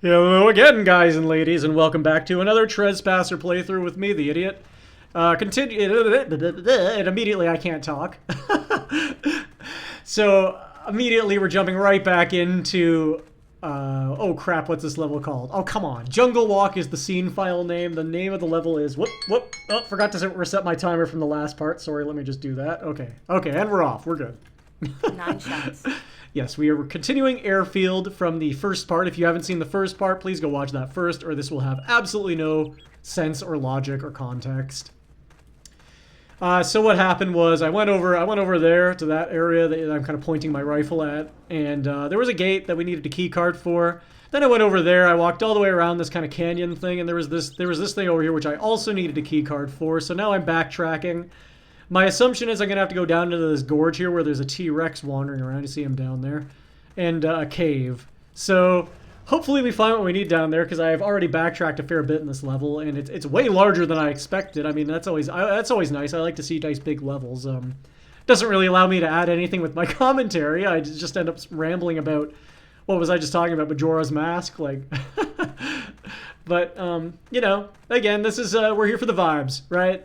Hello again, guys and ladies, and welcome back to another Trespasser playthrough with me, the idiot. Continue. And immediately I can't talk. So immediately we're jumping right back into. Oh crap! What's this level called? Oh come on! Jungle Walk is the scene file name. The name of the level is whoop. Oh, forgot to reset my timer from the last part. Sorry. Let me just do that. Okay, and we're off. We're good. 9 shots. Yes, we are continuing Airfield from the first part. If you haven't seen the first part, please go watch that first, or this will have absolutely no sense or logic or context. So what happened was I went over there to that area that I'm kind of pointing my rifle at, and there was a gate that we needed a key card for. Then I went over there. I walked all the way around this kind of canyon thing, and there was this thing over here which I also needed a key card for. So now I'm backtracking. My assumption is I'm going to have to go down into this gorge here where there's a T-Rex wandering around. You see him down there. And a cave. So hopefully we find what we need down there because I have already backtracked a fair bit in this level. And it's way larger than I expected. I mean, that's always nice. I like to see nice big levels. Doesn't really allow me to add anything with my commentary. I just end up rambling about, what was I just talking about, Majora's Mask? Like... But, you know, again, this is, we're here for the vibes, right?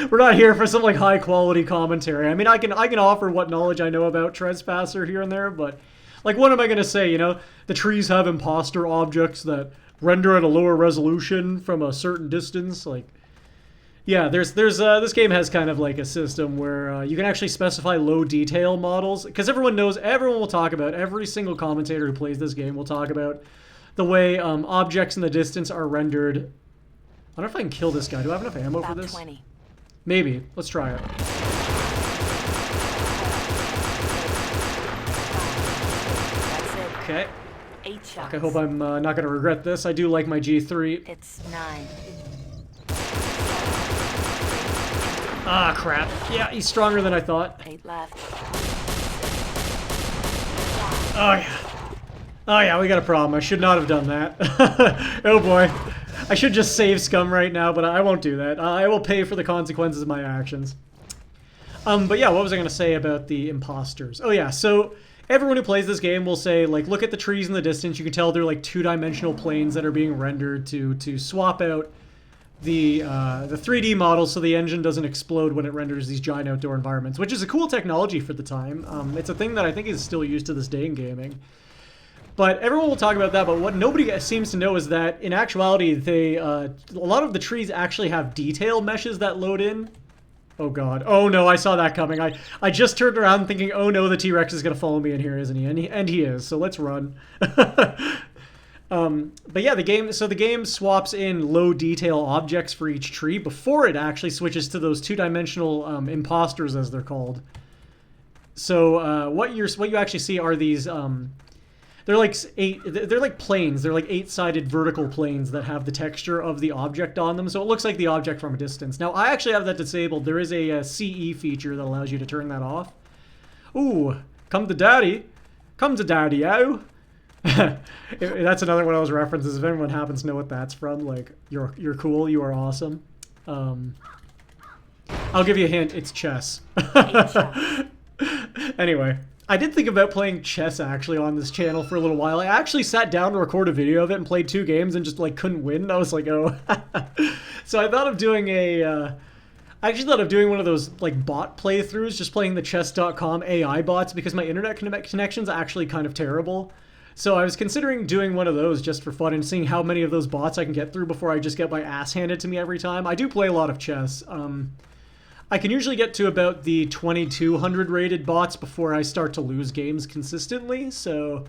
We're not here for some, like, high-quality commentary. I mean, I can offer what knowledge I know about Trespasser here and there, but, like, what am I going to say, you know? The trees have imposter objects that render at a lower resolution from a certain distance, like... Yeah, this game has kind of like a system where you can actually specify low detail models, because everyone will talk about, every single commentator who plays this game will talk about the way objects in the distance are rendered. I don't know if I can kill this guy. Do I have enough ammo for this? 20. Maybe. Let's try it. That's it. Okay. 8 shots. I hope I'm not going to regret this. I do like my G3. It's 9. Ah, crap. Yeah, he's stronger than I thought. 8 left. Oh, yeah. Oh yeah, we got a problem. I should not have done that. Oh boy. I should just save scum right now, but I won't do that. I will pay for the consequences of my actions. But yeah, what was I going to say about the imposters? Oh yeah, so everyone who plays this game will say, like, look at the trees in the distance. You can tell they're like two-dimensional planes that are being rendered to swap out the 3D models so the engine doesn't explode when it renders these giant outdoor environments, which is a cool technology for the time. It's a thing that I think is still used to this day in gaming. But everyone will talk about that, but what nobody seems to know is that, in actuality, a lot of the trees actually have detail meshes that load in. Oh god. Oh no, I saw that coming. I just turned around thinking, oh no, the T-Rex is going to follow me in here, isn't he? And he is, so let's run. But yeah, the game swaps in low detail objects for each tree before it actually switches to those two-dimensional imposters, as they're called. So what you actually see are these... They're like planes. They're like 8-sided vertical planes that have the texture of the object on them, so it looks like the object from a distance. Now, I actually have that disabled. There is a CE feature that allows you to turn that off. Ooh, come to daddy. Come to daddy-o. That's another one of those references. If anyone happens to know what that's from, like, you're cool, you are awesome. I'll give you a hint. It's chess. Anyway. I did think about playing chess, actually, on this channel for a little while. I actually sat down to record a video of it and played 2 games and just, like, couldn't win. I was like, oh. So I thought of doing I actually thought of doing one of those, like, bot playthroughs, just playing the chess.com AI bots, because my internet connection's actually kind of terrible. So I was considering doing one of those just for fun and seeing how many of those bots I can get through before I just get my ass handed to me every time. I do play a lot of chess. I can usually get to about the 2200 rated bots before I start to lose games consistently, so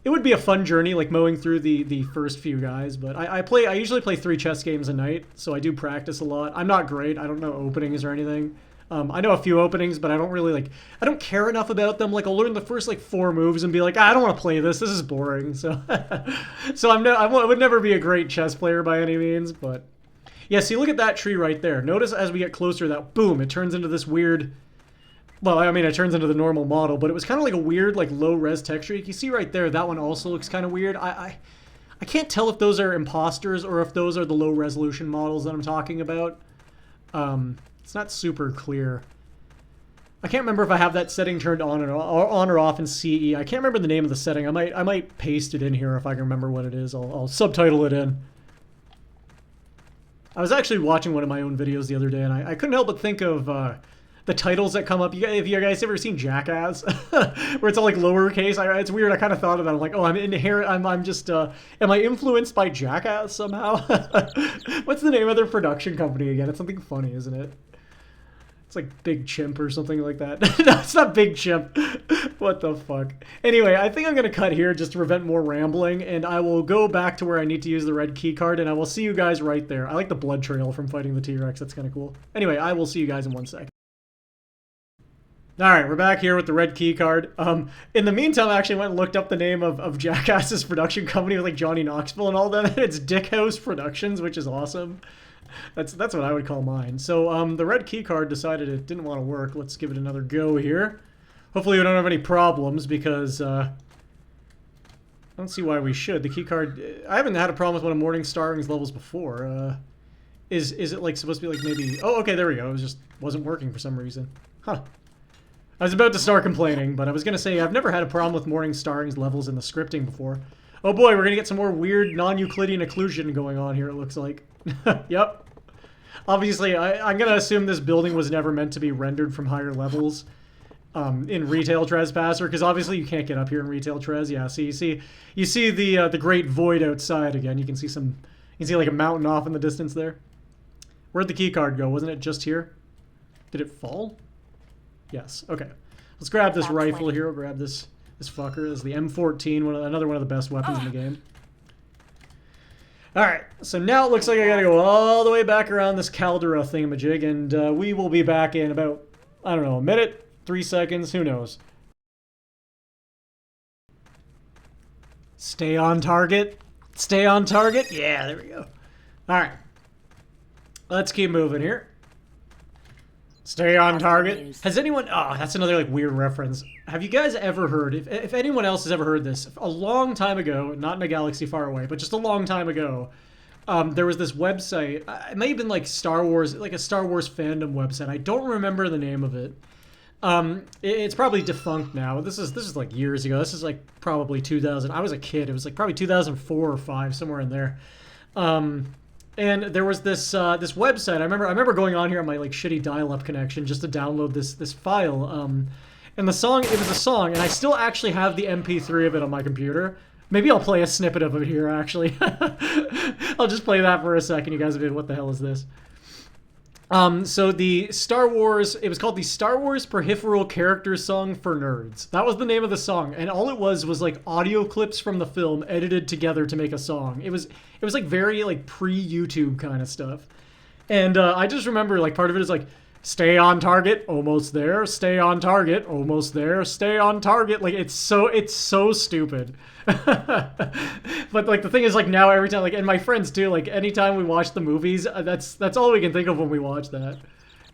it would be a fun journey, like mowing through the first few guys. But I usually play 3 chess games a night, so I do practice a lot. I'm not great. I don't know openings or anything. I know a few openings, but I don't really I don't care enough about them. Like, I'll learn the first 4 moves and be like, I don't want to play this. This is boring. So, I would never be a great chess player by any means, but. Yeah, see, look at that tree right there. Notice as we get closer that, boom, it turns into this weird... Well, I mean, it turns into the normal model, but it was kind of like a weird, low-res texture. You can see right there, that one also looks kind of weird. I can't tell if those are imposters or if those are the low-resolution models that I'm talking about. It's not super clear. I can't remember if I have that setting turned on or off in CE. I can't remember the name of the setting. I might paste it in here if I can remember what it is. I'll subtitle it in. I was actually watching one of my own videos the other day, and I couldn't help but think of the titles that come up. If you guys ever seen Jackass, where it's all like lowercase, it's weird. I kind of thought of that. I'm like, oh, I'm just, am I influenced by Jackass somehow? What's the name of their production company again? It's something funny, isn't it? It's like Big Chimp or something like that. No, it's not Big Chimp. What the fuck? Anyway, I think I'm going to cut here just to prevent more rambling, and I will go back to where I need to use the red key card, and I will see you guys right there. I like the blood trail from fighting the T-Rex. That's kind of cool. Anyway, I will see you guys in 1 second. Alright, we're back here with the red key card. In the meantime, I actually went and looked up the name of Jackass's production company with like Johnny Knoxville and all that. It's Dick House Productions, which is awesome. That's what I would call mine. So the red key card decided it didn't want to work. Let's give it another go here. Hopefully we don't have any problems because I don't see why we should. The key card, I haven't had a problem with one of morningstarring's levels before. Is it like supposed to be like maybe, oh okay, there we go. It just wasn't working for some reason. Huh. I was about to start complaining, but I was going to say I've never had a problem with morningstarring's levels in the scripting before. Oh boy, we're going to get some more weird non-Euclidean occlusion going on here, it looks like. Yep. Obviously, I'm going to assume this building was never meant to be rendered from higher levels in Retail Trespasser, because obviously you can't get up here in Retail Tres. Yeah, see, you see the great void outside again. You can see like a mountain off in the distance there. Where'd the key card go? Wasn't it just here? Did it fall? Yes. Okay. Let's grab this rifle here. We'll grab this fucker. This is the M14, another one of the best weapons in the game. Alright, so now it looks like I gotta go all the way back around this caldera thingamajig, and we will be back in about, I don't know, a minute, 3 seconds, who knows. Stay on target. Stay on target. Yeah, there we go. Alright. Let's keep moving here. Stay on target. Has anyone... Oh, that's another like weird reference. Have you guys ever heard... If anyone else has ever heard this, a long time ago, not in a galaxy far away, but just a long time ago, there was this website. It may have been like Star Wars, like a Star Wars fandom website. I don't remember the name of it. It's probably defunct now. This is like years ago. This is like probably 2000. I was a kid. It was like probably 2004 or 5, somewhere in there. And there was this this website. I remember going on here on my like shitty dial-up connection just to download this file. And the song, it was a song, and I still actually have the MP3 of it on my computer. Maybe I'll play a snippet of it here, actually. I'll just play that for a second. You guys will be, what the hell is this? So the Star Wars, it was called the Star Wars Peripheral Character Song for Nerds. That was the name of the song, and all it was like audio clips from the film edited together to make a song. It was like very like pre-YouTube kind of stuff. And I just remember like part of it is like, stay on target, almost there, stay on target, almost there, stay on target. Like it's so stupid. But like the thing is like now every time, like, and my friends too, like anytime we watch the movies, that's all we can think of when we watch that.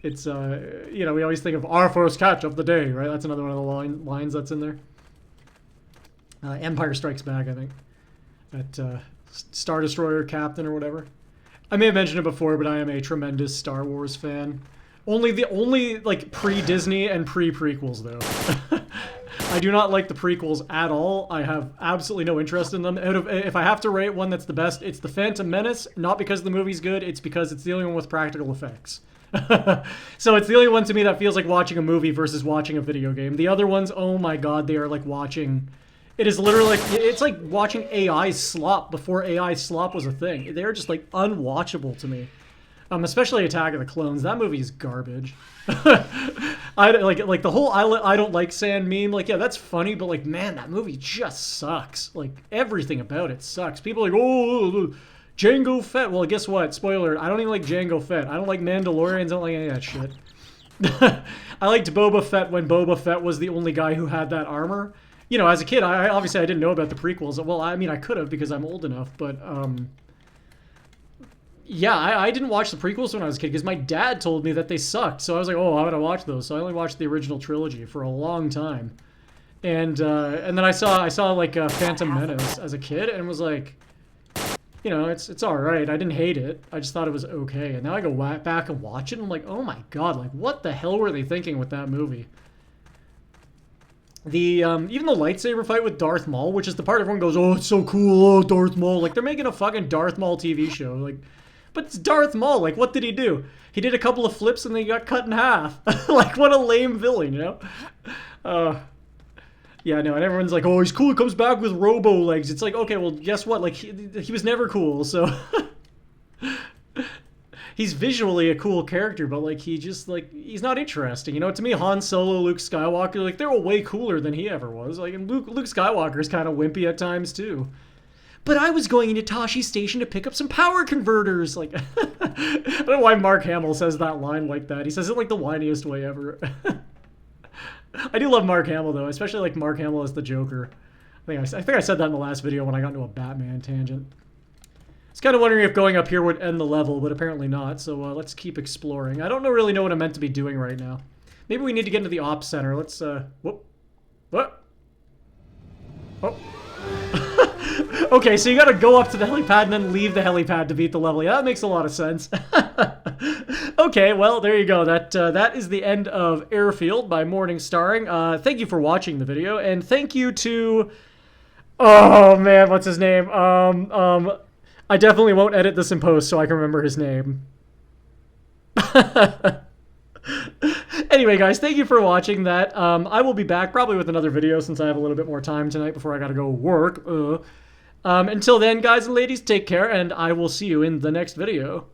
It's you know, we always think of our first catch of the day, right? That's another one of the lines that's in there. Empire Strikes Back, I think. That Star Destroyer captain or whatever. I may have mentioned it before, but I am a tremendous Star Wars fan. Only like pre-Disney and pre-prequels though. I do not like the prequels at all. I have absolutely no interest in them. If I have to rate one that's the best, it's The Phantom Menace. Not because the movie's good, it's because it's the only one with practical effects. So it's the only one to me that feels like watching a movie versus watching a video game. The other ones, oh my god, they are like watching... It is literally like, it's like watching AI slop before AI slop was a thing. They're just like unwatchable to me. Especially Attack of the Clones. That movie is garbage. I like the whole I don't like sand meme. Like, yeah, that's funny, but like, man, that movie just sucks. Like, everything about it sucks. People are like, oh, Jango Fett. Well, guess what? Spoiler, I don't even like Jango Fett. I don't like Mandalorians. I don't like any of that shit. I liked Boba Fett when Boba Fett was the only guy who had that armor. You know, as a kid, I obviously I didn't know about the prequels. Well, I mean, I could have because I'm old enough, but yeah, I didn't watch the prequels when I was a kid because my dad told me that they sucked. So I was like, oh, I'm gonna watch those. So I only watched the original trilogy for a long time, and then I saw like Phantom Menace as a kid and was like, you know, it's all right. I didn't hate it. I just thought it was okay. And now I go back and watch it, and I'm like, oh my god, like what the hell were they thinking with that movie? The even the lightsaber fight with Darth Maul, which is the part everyone goes, oh, it's so cool, oh, Darth Maul. Like they're making a fucking Darth Maul TV show, like, but it's Darth Maul. Like, what did he do? He did a couple of flips and then he got cut in half. Like, what a lame villain, you know? Yeah, no, and everyone's like, oh, he's cool, he comes back with robo legs. It's like, okay, well, guess what? Like, he was never cool, so... He's visually a cool character, but, like, he just, like, he's not interesting. You know, to me, Han Solo, Luke Skywalker, like, they were way cooler than he ever was. Like, and Luke Skywalker's kind of wimpy at times, too. But I was going into Tashi Station to pick up some power converters. Like, I don't know why Mark Hamill says that line like that. He says it, like, the whiniest way ever. I do love Mark Hamill, though, especially, like, Mark Hamill as the Joker. I think I said that in the last video when I got into a Batman tangent. I was kind of wondering if going up here would end the level, but apparently not, so let's keep exploring. I don't really know what I'm meant to be doing right now. Maybe we need to get into the Ops Center. Let's, whoop. What? Oh. Okay, so you gotta go up to the helipad and then leave the helipad to beat the level. Yeah, that makes a lot of sense. Okay, well, there you go. That is the end of Airfield by Morning Starring. Thank you for watching the video, and thank you to... Oh, man, what's his name? I definitely won't edit this in post so I can remember his name. Anyway, guys, thank you for watching that. I will be back probably with another video since I have a little bit more time tonight before I gotta go work. Until then, guys and ladies, take care, and I will see you in the next video.